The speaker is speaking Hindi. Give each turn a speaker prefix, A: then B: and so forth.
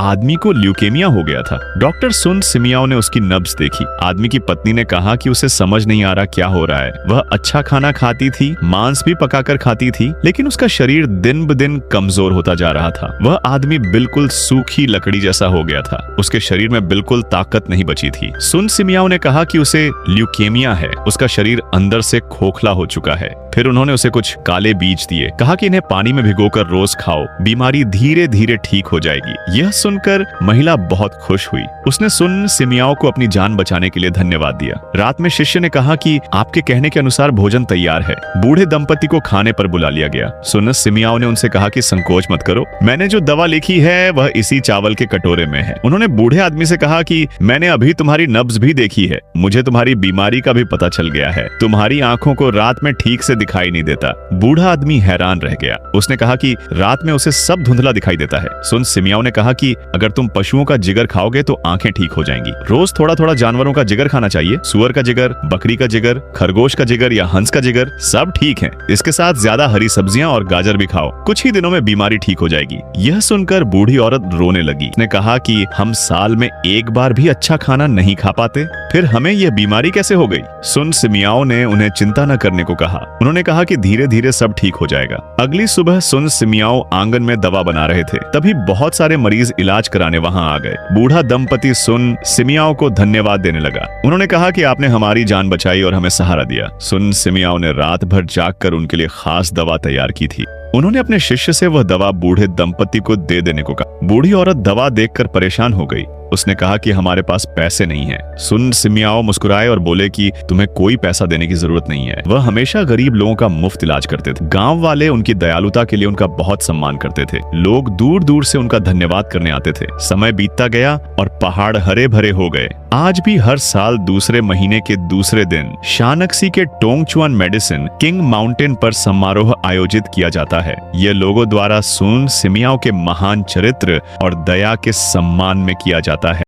A: आदमी को ल्यूकेमिया हो गया था। डॉक्टर सुन सिमियाओ ने उसकी नब्ज देखी। आदमी की पत्नी ने कहा कि उसे समझ नहीं आ रहा क्या हो रहा है। वह अच्छा खाना खाती थी, मांस भी पकाकर खाती थी, लेकिन उसका शरीर दिन ब दिन कमजोर होता जा रहा था। वह आदमी बिल्कुल सूखी लकड़ी जैसा हो गया था। उसके शरीर में बिल्कुल ताकत नहीं बची थी। सुन सिमियाओ ने कहा कि उसे ल्यूकेमिया है, उसका शरीर अंदर से खोखला हो चुका है। फिर उन्होंने उसे कुछ काले बीज दिए, कहा कि इन्हें पानी में भिगोकर रोज खाओ, बीमारी धीरे धीरे ठीक हो जाएगी। यह सुनकर महिला बहुत खुश हुई। उसने सुन सिमियाओ को अपनी जान बचाने के लिए धन्यवाद दिया। रात में शिष्य ने कहा कि आपके कहने के अनुसार भोजन तैयार है। बूढ़े दंपति को खाने पर बुला लिया गया। सुन सिमियाओ ने उनसे कहा कि संकोच मत करो, मैंने जो दवा लिखी है वह इसी चावल के कटोरे में है। उन्होंने बूढ़े आदमी से कहा कि मैंने अभी तुम्हारी नब्ज भी देखी है, मुझे तुम्हारी बीमारी का भी पता चल गया है, तुम्हारी आंखों को रात में ठीक से दिखाई नहीं देता। बूढ़ा आदमी हैरान रह गया। उसने कहा कि रात में उसे सब धुंधला दिखाई देता है। सुन सिमियाओ ने कहा कि अगर तुम पशुओं का जिगर खाओगे तो आंखें ठीक हो जाएंगी। रोज थोड़ा थोड़ा जानवरों का जिगर खाना चाहिए, सुअर का जिगर, बकरी का जिगर, खरगोश का जिगर या हंस का जिगर, सब ठीक है। इसके साथ ज्यादा हरी सब्जियां और गाजर भी खाओ, कुछ ही दिनों में बीमारी ठीक हो जाएगी। यह सुनकर बूढ़ी औरत रोने लगी। उसने कहा कि हम साल में एक बार भी अच्छा खाना नहीं खा पाते, फिर हमें यह बीमारी कैसे हो गई? सुन सिमियाओ ने उन्हें चिंता न करने को कहा। उन्होंने कहा कि धीरे धीरे सब ठीक हो जाएगा। अगली सुबह सुन सिमियाओ आंगन में दवा बना रहे थे, तभी बहुत सारे मरीज इलाज कराने वहां आ गए। बूढ़ा दंपति सुन सिमियाओ को धन्यवाद देने लगा। उन्होंने कहा कि आपने हमारी जान बचाई और हमें सहारा दिया। सुन सिमियाओ ने रात भर जागकर उनके लिए खास दवा तैयार की थी। उन्होंने अपने शिष्य से वह दवा बूढ़े दंपति को दे देने को कहा। बूढ़ी औरत दवा देखकर परेशान हो गई। उसने कहा कि हमारे पास पैसे नहीं है। सुन सिमियाओ मुस्कुराए और बोले कि तुम्हें कोई पैसा देने की जरूरत नहीं है। वह हमेशा गरीब लोगों का मुफ्त इलाज करते थे। गांव वाले उनकी दयालुता के लिए उनका बहुत सम्मान करते थे। लोग दूर दूर से उनका धन्यवाद करने आते थे। समय बीतता गया और पहाड़ हरे भरे हो गए। आज भी हर साल दूसरे महीने के दूसरे दिन शानक्सी के टोंगचुआन मेडिसिन किंग माउंटेन पर समारोह आयोजित किया जाता है। यह लोगों द्वारा सुन सिमियाओ के महान चरित्र और दया के सम्मान में किया जाता है।